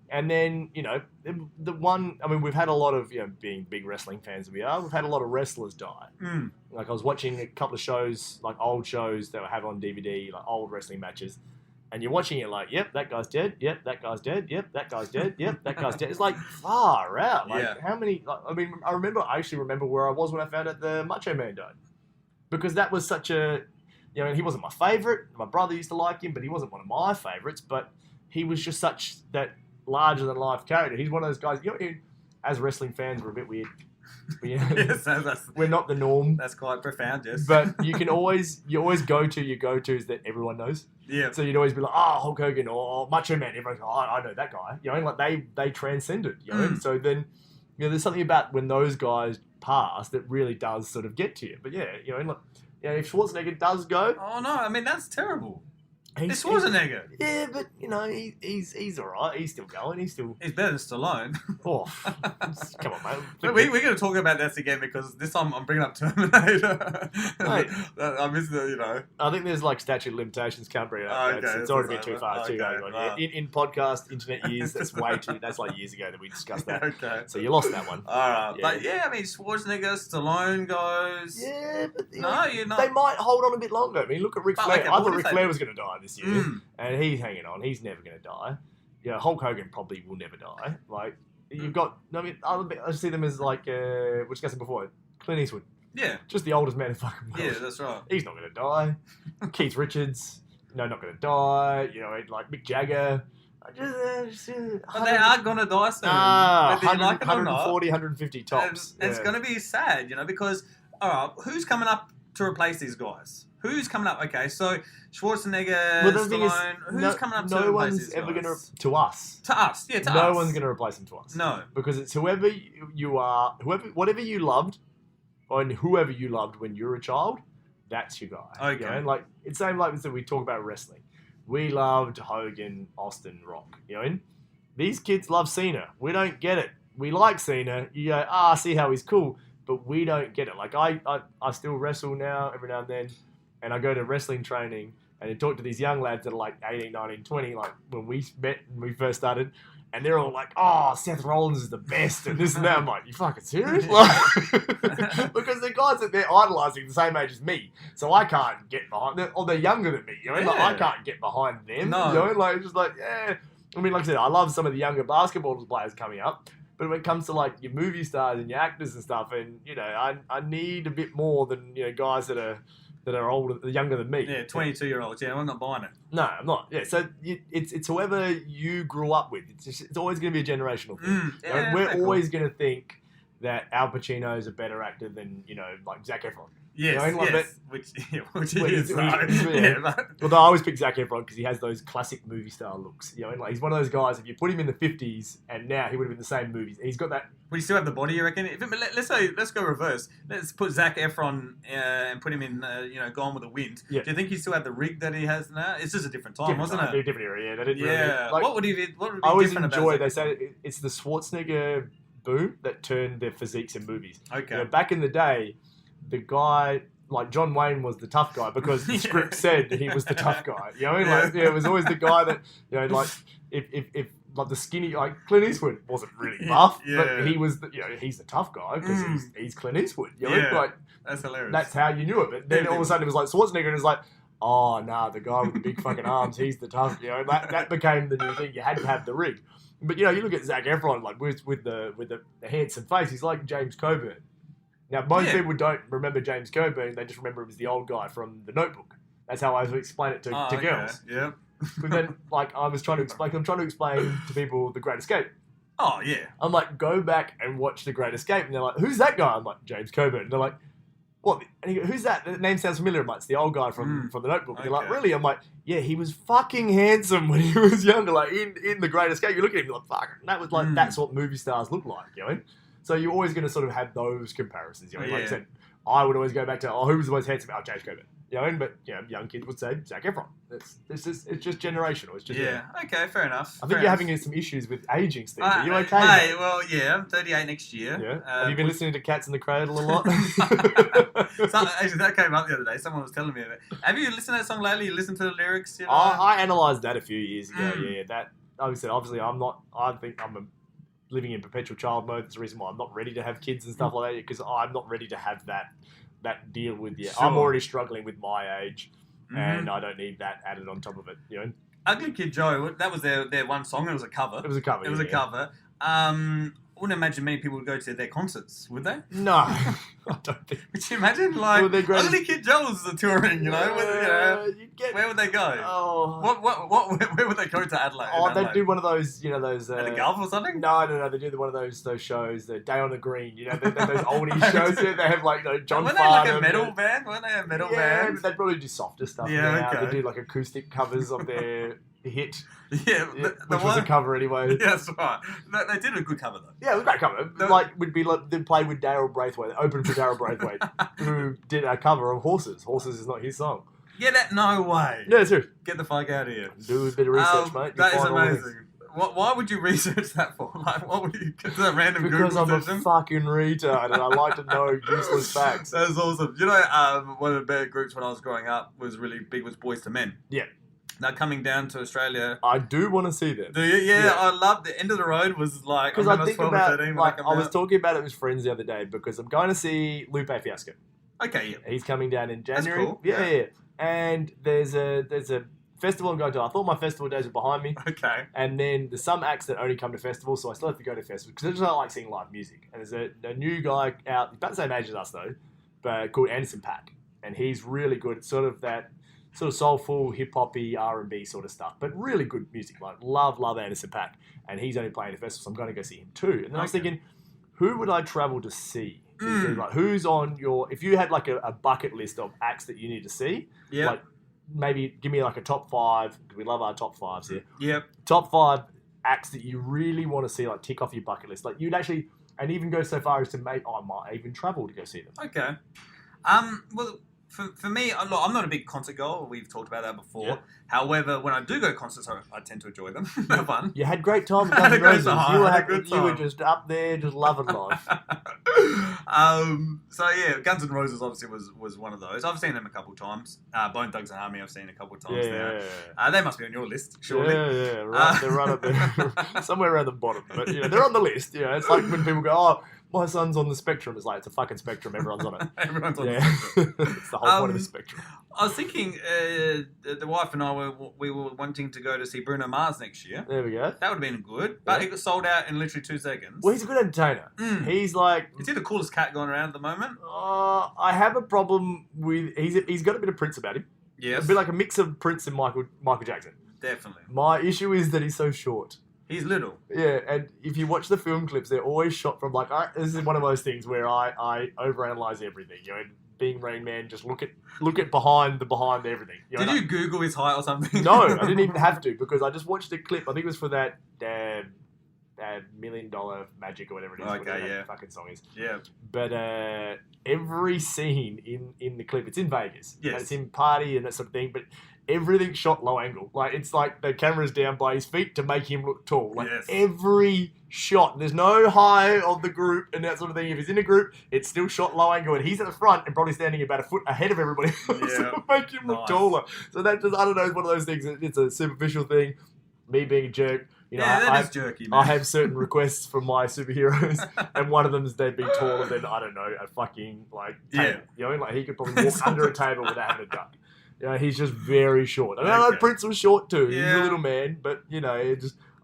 And then, you know, the one, I mean, we've had a lot of, you know, being big wrestling fans that we are, we've had a lot of wrestlers die. Like, I was watching a couple of shows, like old shows that I have on DVD, like old wrestling matches, and you're watching it like, yep, that guy's dead, yep, that guy's dead, yep, that guy's dead, yep, that guy's dead. It's like, far out. Like, how many, like, I mean, I actually remember where I was when I found out the Macho Man died. Because that was such a, you know, he wasn't my favourite. My brother used to like him, but he wasn't one of my favourites. But he was just such that larger than life character. He's one of those guys. You know, as wrestling fans, we're a bit weird. You know, Yes, we're not the norm. that's quite profound. Yes, But you always go to your go-tos that everyone knows. yeah, So you'd always be like, oh, Hulk Hogan or Macho Man. Everyone's like, oh, I know that guy. You know, like they transcended. You know, so then, you know, there's something about when those guys pass that really does sort of get to you. But yeah, you know, like, you know, if Schwarzenegger does go, Oh no, I mean that's terrible. he's It's Schwarzenegger. Yeah, but you know, he's all right. He's still going. He's still. He's better than Stallone. Oh, come on, mate. But we're going to talk about this again because this time I'm bringing up Terminator. Mate. I miss the, you know. I think there's like statute of limitations. Can't bring it up. Okay, It's already been that's too far. Too okay, going on. right. In podcast internet years, that's way too. That's like years ago that we discussed that. Okay. So you lost that one. All right. Yeah. But yeah, I mean, Schwarzenegger, Stallone goes. Yeah, but you No, know, you're not. They might hold on a bit longer. I mean, look at Ric But, Flair. okay, I what thought if Ric they- Flair was going to die this year, Mm. and he's hanging on. He's never going to die. Yeah, Hulk Hogan probably will never die. Like you've got. I mean, I see them as like we discussed it before. Clint Eastwood, Yeah. just the oldest man in the fucking world. Yeah, that's right. He's not going to die. Keith Richards, not going to die. You know, like Mick Jagger. But they are going to die soon. Ah, whether you like it or not. 140, 150 tops. And it's Yeah. going to be sad, you know, because, all right, who's coming up to replace these guys? Who's coming up? Okay, so Schwarzenegger, Well, the thing is, Stallone, who's coming up to no replace one's these ever guys? going to us. To us, yeah, to us. No one's going to replace him to us. No. Because it's whoever you are, whatever you loved, and whoever you loved when you were a child, that's your guy. Okay. You know? Like it's same like we talk about wrestling. We loved Hogan, Austin, Rock. You know, and these kids love Cena. We don't get it. We like Cena. You go, see how he's cool, but we don't get it. Like I still wrestle now every now and then, and I go to wrestling training and I talk to these young lads that are like 18, 19, 20, like when we met and we first started, and they're all like, oh, Seth Rollins is the best, and this and that. I'm like, you fucking serious? Like, because the guys that they're idolizing the same age as me, so I can't get behind them, or they're younger than me, you know? Like, I Yeah. can't get behind them, No. you know? Like, it's just like, yeah. I mean, like I said, I love some of the younger basketball players coming up, but when it comes to like your movie stars and your actors and stuff, and you know, I need a bit more than, you know, guys that are older, younger than me. Yeah, 22-year-olds. Yeah, I'm not buying it. No, I'm not. Yeah, so it's whoever you grew up with. It's always going to be a generational thing. Mm, You know, yeah, we're fair always going to think that Al Pacino is a better actor than, you know, like Zac Efron. Yes, You know, like yes. Which he Well, is. he's- though. yeah. Yeah, but Although I always pick Zac Efron because he has those classic movie star looks. You know, and like he's one of those guys. If you put him in the 50s and now he would have been the same movies. He's got that. would he still have the body, you reckon? Let's go reverse. Let's put Zac Efron and put him in, Gone with the Wind. Yeah. Do you think he still had the rig that he has now? It's just a different time, Different, wasn't it? different era, yeah. They didn't Yeah. really, like, what would be I always different enjoy. about They Zac say it's the Schwarzenegger boom that turned their physiques in movies. Efron? Okay. You know, back in the day, the guy like John Wayne was the tough guy because the Yeah. script said he was the tough guy. You know, what I mean? Like it was always the guy that, you know, like if like the skinny, like Clint Eastwood wasn't really buff, Yeah. but he was he's the tough guy because he's Clint Eastwood. You know, Yeah. like That's hilarious. that's how you knew it. But then all of a sudden it was like Schwarzenegger, and it was like, oh nah, the guy with the big fucking arms, he's the tough. You know, that became the new thing. You had to have the rig. But you know, you look at Zac Efron, like with the handsome face, he's like James Coburn. Now, most Yeah. people don't remember James Coburn; they just remember him as the old guy from The Notebook. That's how I explain it to Oh, okay. girls. Yeah. But then, like, I'm trying to explain to people The Great Escape. Oh, yeah. I'm like, go back and watch The Great Escape, and they're like, who's that guy? I'm like, James Coburn. And they're like, what? And he goes, who's that? The name sounds familiar. I'm like, it's the old guy from The Notebook. And they're like, Okay. really? I'm like, yeah, he was fucking handsome when he was younger. Like in The Great Escape, you look at him, you're like, fuck. And that was like, that's what movie stars look like, you know. So you're always going to sort of have those comparisons. You know, like I Yeah. said, I would always go back to, who was the most handsome? Oh, James Coburn. You know, but young kids would say Zac Efron. It's just generational. It's just Okay, fair enough. I think you're having some issues with aging, Steve. Are you okay? Mate, well, yeah, I'm 38 next year. Yeah. Have you been listening to Cats in the Cradle a lot? Actually, that came up the other day. Someone was telling me about it. Have you listened to that song lately? You listened to the lyrics? You know? I analysed that a few years ago. Yeah, that obviously I'm not. I think I'm living in perpetual child mode. That's the reason why I'm not ready to have kids and stuff like that, because I'm not ready to have that deal with you. Sure. I'm already struggling with my age, and I don't need that added on top of it. You know, Ugly Kid Joe. That was their one song. It was a cover. it was a cover. It was a cover. I wouldn't imagine many people would go to their concerts, would they? No, I don't think. Would you imagine, like, Well, they're great. Ugly Kid Joe's are touring, you know? You'd get. Where would they go? Oh, Where would they go to Adelaide? they'd do one of those. Those. At the Gulf or something? No. They do one of those shows, the Day on the Green. Those oldie shows. Yeah, they have like John Weren't they Farnham. like a metal band? Weren't they a metal Yeah, band? but they'd probably do softer stuff. Yeah, now. okay. They do like acoustic covers of their hit, Yeah, which was a cover anyway. Yeah, that's right. They did a good cover though. Yeah, it was a great cover. They'd play with Daryl Braithwaite, open for Daryl Braithwaite, who did a cover of Horses. Horses is not his song. Yeah, no way. Yeah, it's true. Get the fuck out of here. Do a bit of research, mate. That is You'll find all amazing. Why would you research that for? Like, what would you get to that random this. Because Google I'm session? a fucking retard and I like to know useless facts. That's awesome. You know, one of the better groups when I was growing up was really big was Boys to Men. Yeah. Now coming down to Australia. I do want to see them. Do you? Yeah, I love the End of the Road was like, Because I think 12 about, or 13 like, when I was talking about it with friends the other day because I'm going to see Lupe Fiasco. Okay, yeah. He's coming down in January. cool. Yeah. And there's a festival I'm going to. I thought my festival days were behind me. Okay. And then there's some acts that only come to festivals, so I still have to go to festivals because I just don't like seeing live music. And there's a new guy out, he's about the same age as us though, but called Anderson .Paak, and he's really good. It's sort of that sort of soulful, hip hoppy, R&B sort of stuff, but really good music. Like love Anderson .Paak, and he's only playing at festivals, so I'm going to go see him too. And then I was thinking, who would I travel to see? Like, who's on your? If you had like a bucket list of acts that you need to see, like maybe give me like a top 5. We love our top 5s here. Yep. Top 5 acts that you really want to see, like tick off your bucket list. Like you'd actually, and even go so far as to I might even travel to go see them. Okay. Well, for me, look, I'm not a big concert goer. We've talked about that before. Yeah. However, when I do go to concerts, I tend to enjoy them. They're fun. You had great time with I had Guns a N' great Roses. time. You I had a good you were time. just up there, just loving life. So yeah, Guns N' Roses obviously was one of those. I've seen them a couple times. Bone Thugs and Harmony I've seen a couple of times now. They must be on your list, surely. Yeah, right. They're right up there, somewhere around the bottom. But they're on the list. It's like when people go, "Oh, my son's on the spectrum." It's like it's a fucking spectrum. Everyone's on it. Everyone's on Yeah, the spectrum. it's the whole point of the spectrum. I was thinking, the wife and I were wanting to go to see Bruno Mars next year. There we go. That would have been good, but it got sold out in literally 2 seconds. Well, he's a good entertainer. He's like, Is he the coolest cat going around at the moment? I have a problem with he's got a bit of Prince about him. Yes, A bit like a mix of Prince and Michael Jackson. definitely. My issue is that he's so short. He's little. Yeah, and if you watch the film clips, they're always shot from like this is one of those things where I overanalyze everything. Being Rain Man, just look at behind everything. Did you Google his height or something? No, I didn't even have to because I just watched a clip. I think it was for that $1 Million Magic or whatever it is. Okay, whatever yeah. that fucking song is. Yeah. But every scene in the clip, it's in Vegas. Yes. And it's in party and that sort of thing, but everything's shot low angle. Like, it's like the camera's down by his feet to make him look tall. Like, Yes. every shot. There's no high of the group and that sort of thing. If he's in a group, it's still shot low angle, and he's at the front and probably standing about a foot ahead of everybody else Yeah. to make him look Nice. taller. So that just, I don't know, it's one of those things. It's a superficial thing. Me being a jerk. That is jerky, man. I have certain requests from my superheroes, and one of them is they'd be taller than, I don't know, a fucking, like, table. Like, he could probably walk under a table without having a duck. He's just very short. I know Okay. Prince was short too. He's Yeah. a little man, but,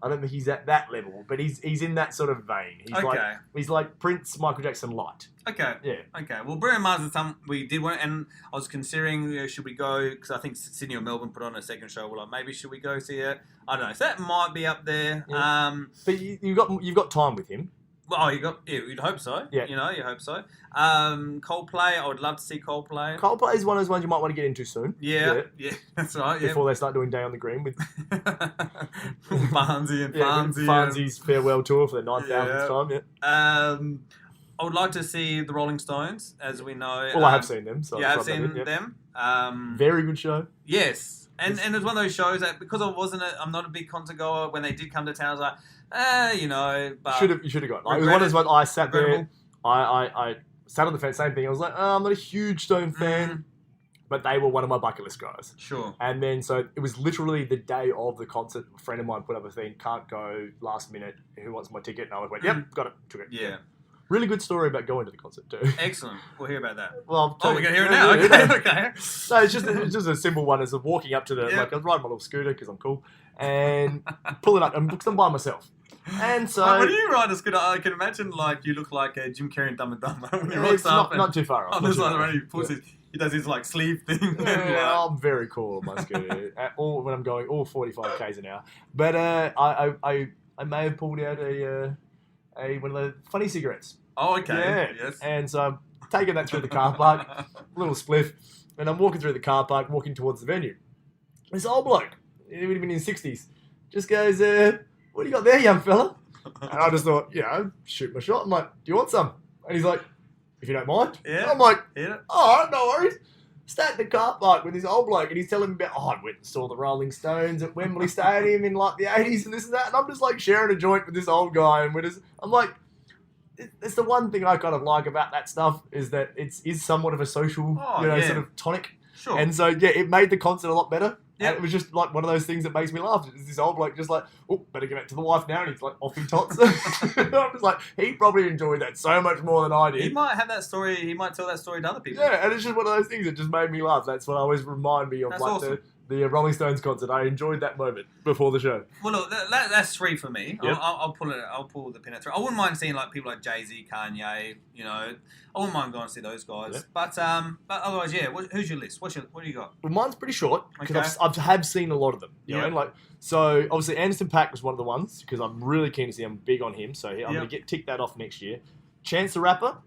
I don't think he's at that level, but he's in that sort of vein. He's like Prince, Michael Jackson light. Okay. Yeah. Okay. Well, Bruno Mars is something we did want, and I was considering should we go because I think Sydney or Melbourne put on a second show. Well, like maybe should we go see it? I don't know. So that might be up there. Yeah. But you've got time with him. Well, you'd hope so. Yeah. You hope so. Coldplay, I would love to see Coldplay. Coldplay is one of those ones you might want to get into soon. Yeah, that's right. Yeah. Before they start doing Day on the Green with Farnsey and with Farnsey. Farnsey's farewell tour for the 9,000th time. Yeah. I would like to see the Rolling Stones, as we know. Well, I have seen them. So Yeah, I've I've seen yep. them. Very good show. Yes, and it's one of those shows that because I'm not a big concert goer. When they did come to town, I was like, but You should have got. Like, it was one of those ones I sat there. Regrettable. I sat on the fence. Same thing. I was like, I'm not a huge Stone fan, but they were one of my bucket list guys. Sure. And then so it was literally the day of the concert. A friend of mine put up a thing. Can't go last minute. Who wants my ticket? And I went, yep, got it. Took it. Yeah. Really good story about going to the concert too. Excellent. We'll hear about that. Well, Oh, we're gonna hear it now. Okay. No, it's just a simple one. It's walking up to the like I was riding my little scooter because I'm cool and pulling up and because I'm by myself. And so When you ride a scooter, I can imagine like you look like Jim Carrey in Dumb and Dumber when he rocks it's up. not too far off. On not the too side of far the off. road, he puts he does his like sleeve thing. Yeah, I'm very cool on my scooter. All when I'm going all 45 k's an hour. But I may have pulled out a one of the funny cigarettes. Oh, okay. Yeah. Yes. And so I'm taking that through the car park, little spliff, and I'm walking through the car park, walking towards the venue. This old bloke, he would have been in his 60s, just goes, what do you got there, young fella? And I just thought, shoot my shot. I'm like, do you want some? And he's like, if you don't mind. Yeah. I'm like, Yeah. all right, no worries. Sat in the car park with this old bloke, and he's telling me about, I went and saw the Rolling Stones at Wembley Stadium in like the 80s and this and that. And I'm just like sharing a joint with this old guy, and I'm like, it's the one thing I kind of like about that stuff is that it is somewhat of a social, sort of tonic. Sure. And so, it made the concert a lot better. Yep. And it was just like one of those things that makes me laugh. It's this old bloke just like, oh, better get back to the wife now. And he's like off he tots. I'm just like, he probably enjoyed that so much more than I did. He might have that story. He might tell that story to other people. Yeah, and it's just one of those things that just made me laugh. That's what always remind me of That's like awesome. the Rolling Stones concert. I enjoyed that moment before the show. Well, look, that's 3 for me. Yep. I'll pull the pin at 3. I wouldn't mind seeing like people like Jay-Z, Kanye. I wouldn't mind going to see those guys. Yep. But otherwise, yeah. Who's your list? What do you got? Well, mine's pretty short because Okay. I have seen a lot of them. You Yep. know, like so. Obviously, Anderson .Paak was one of the ones because I'm really keen to see. I'm big on him, so I'm going to tick that off next year. Chance the Rapper.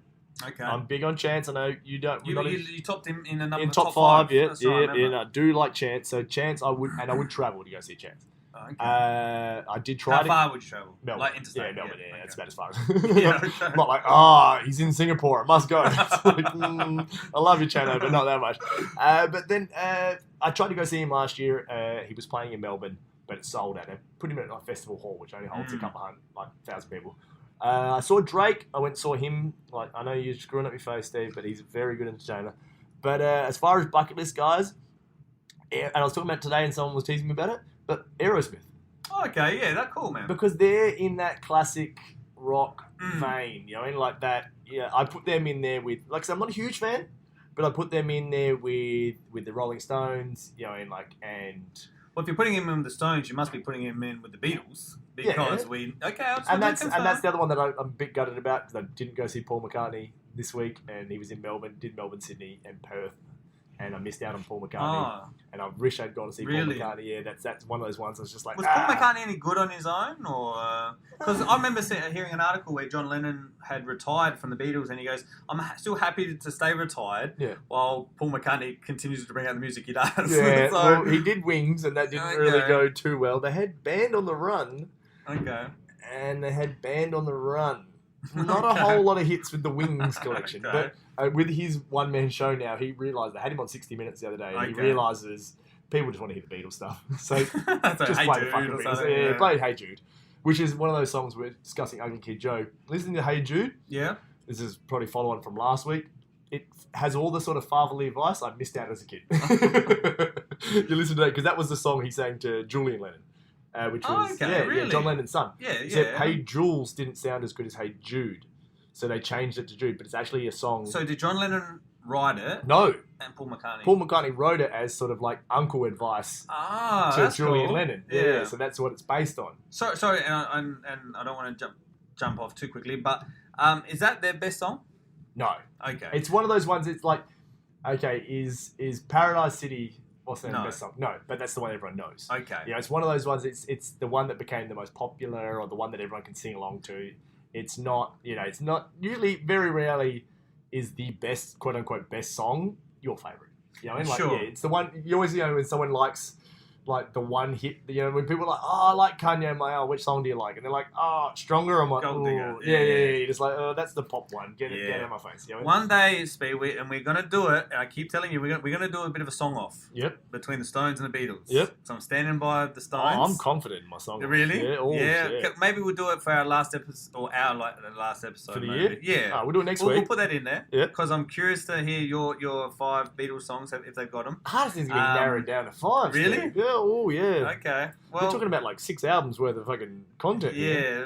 Okay. I'm big on Chance. I know you don't. You topped him in a number in of top 5. Yeah, That's right, I yeah, remember. and I do like Chance. So Chance, I would travel to go see Chance. Oh, okay. I did try. How far would you travel? Melbourne. Like interstate? Yeah, Melbourne. Yeah, okay. that's about as far. Yeah, okay. I'm not like, he's in Singapore. I must go. It's like, I love you, Chano, but not that much. But then I tried to go see him last year. He was playing in Melbourne, but it sold out. They put him at a festival hall, which only holds a couple hundred, like 1,000 people. I saw Drake. I went and saw him. Like, I know you're screwing up your face, Steve, but he's a very good entertainer. But as far as bucket list guys, and I was talking about today, and someone was teasing me about it, but Aerosmith. Oh, okay, yeah, that's cool, man. Because they're in that classic rock vein, in like that. Yeah, I put them in there with, like I said, I'm not a huge fan, but I put them in there with the Rolling Stones, and Well, if you're putting him in with the Stones, you must be putting him in with the Beatles because that's the other one that I'm a bit gutted about because I didn't go see Paul McCartney this week, and he was in Melbourne, did Melbourne, Sydney, and Perth. And I missed out on Paul McCartney, and I wish I'd gone to see Really? Paul McCartney. Yeah, that's one of those ones. I was just like, Was Paul McCartney any good on his own, or because I remember hearing an article where John Lennon had retired from the Beatles, and he goes, "I'm still happy to stay retired, while Paul McCartney continues to bring out the music he does." Yeah, So- well, he did Wings, and that didn't really Okay. go too well. They had Band on the Run, Okay. and they had Band on the Run. Not a whole lot of hits with the Wings collection, Okay. but with his one-man show now, he realised, they had him on 60 Minutes the other day, and he Okay. realises people just want to hear the Beatles stuff. So So, just Hey play Jude the fucking or Beatles. something, Yeah, yeah. play Hey Jude, which is one of those songs we're discussing Ugly Kid Joe. Listening to Hey Jude, Yeah. this is probably follow-on from last week. It has all the sort of fatherly advice I missed out as a kid. You listen to that, because that was the song he sang to Julian Lennon. Which was really? John Lennon's son. Yeah, Except Hey Jules didn't sound as good as Hey Jude. So they changed it to Jude, but it's actually a song. So did John Lennon write it? No. And Paul McCartney. Paul McCartney wrote it as sort of like uncle advice Ah, to that's Julian cool. Lennon. Yeah. So that's what it's based on. Sorry, and I don't want to jump off too quickly, but is that their best song? No. Okay. It's one of those ones, it's like, okay, is Paradise City what's their No. best song? No, but that's the one everyone knows. Okay. Yeah, it's one of those ones, it's the one that became the most popular or the one that everyone can sing along to. It's not, it's not, usually, very rarely is the best, quote unquote, best song your favourite. Sure. Yeah, it's the one, you always, when someone likes like the one hit. You know, when people are like, "Oh, I like Kanye Mile. Which song do you like?" And they're like, "Oh, Stronger." I'm like, Gold "Oh, Digger." yeah. Yeah. You're just like, "Oh, that's the pop one. Get it out of my face." You know? One day, Speed, and we're gonna do it. And I keep telling you, we're gonna do a bit of a song off. Yep. Between the Stones and the Beatles. Yep. So I'm standing by the Oh, Stones. I'm confident in my song. Really? Yeah. Oh, yeah. Maybe we'll do it for our last episode, or the last episode For the maybe. year? Yeah. Oh, we'll do it next We'll week. put that in there. Yeah. Because I'm curious to hear your 5 Beatles songs if they've got them. Hardest thing's getting narrowed down to 5. Really? Steve. Yeah. Oh, yeah. Okay. Well, We're talking about like 6 albums worth of fucking content. yeah.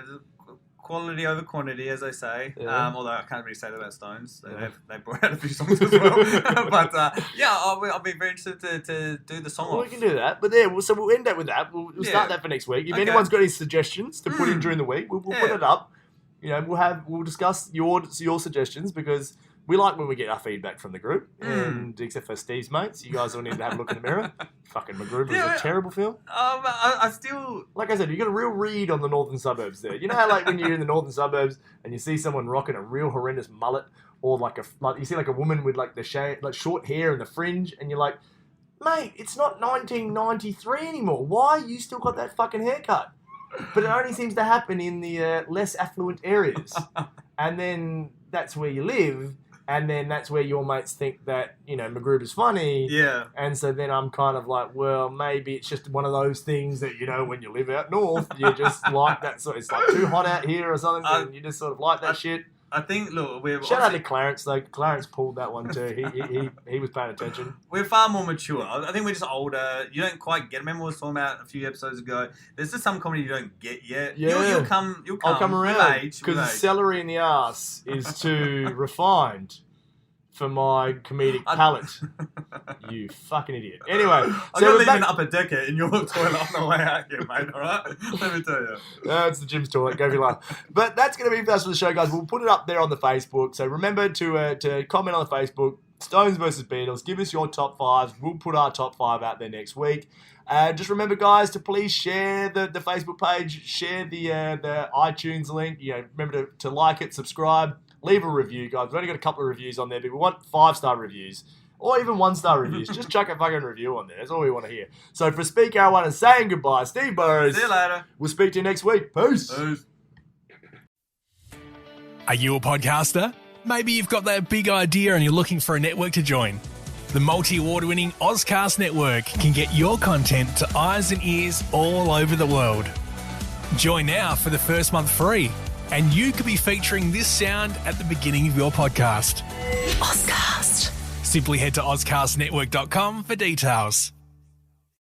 Quality over quantity, as they say. Yeah. Although I can't really say that about Stones. They brought out a few songs as well. But yeah, I'll be very interested to do the song Well, off. we can do that, but yeah, so we'll end up with that. We'll start that for next week. If Okay. anyone's got any suggestions to put in during the week, we'll put it up. You know, we'll discuss your suggestions because we like when we get our feedback from the group, and except for Steve's mates, you guys all need to have a look in the mirror. Fucking MacGruber is a terrible film. I still. Like I said, you got a real read on the northern suburbs there. You know how like when you're in the northern suburbs and you see someone rocking a real horrendous mullet, or like you see like a woman with like the short hair and the fringe, and you're like, mate, it's not 1993 anymore. Why you still got that fucking haircut? But it only seems to happen in the less affluent areas, and then that's where you live. And then that's where your mates think that, you know, MacGruber's funny. Yeah. And so then I'm kind of like, well, maybe it's just one of those things that, you know, when you live out north, you just like that sort of, it's like too hot out here or something, and you just sort of like that shit. I think, look, we're Shout out to Clarence, though. Clarence pulled that one too. He was paying attention. We're far more mature. I think we're just older. You don't quite get. Remember we were talking about a few episodes ago. There's just some comedy you don't get yet. Yeah. You'll come. I'll come around with because age. celery in the arse is too refined for my comedic palate. You fucking idiot. Anyway, I'm so gonna we're leave back- an upper decker in your toilet on the way out here, mate. All right, let me tell you. It's the gym's toilet. Go for your life. But that's going to be for us for the show, guys. We'll put it up there on the Facebook. So remember to comment on the Facebook. Stones versus Beatles. Give us your top 5s. We'll put our top 5 out there next week. Just remember, guys, to please share the Facebook page. Share the iTunes link. You know, remember to like it, subscribe, leave a review, guys. We've only got a couple of reviews on there, but we want 5-star reviews. Or even 1-star reviews. Just chuck a fucking review on there. That's all we want to hear. So for Speak R1 and saying goodbye, Steve Burrows. See you later. We'll speak to you next week. Peace. Peace. Are you a podcaster? Maybe you've got that big idea and you're looking for a network to join. The multi-award-winning Ozcast Network can get your content to eyes and ears all over the world. Join now for the first month free, and you could be featuring this sound at the beginning of your podcast. Ozcast. Simply head to ozcastnetwork.com for details.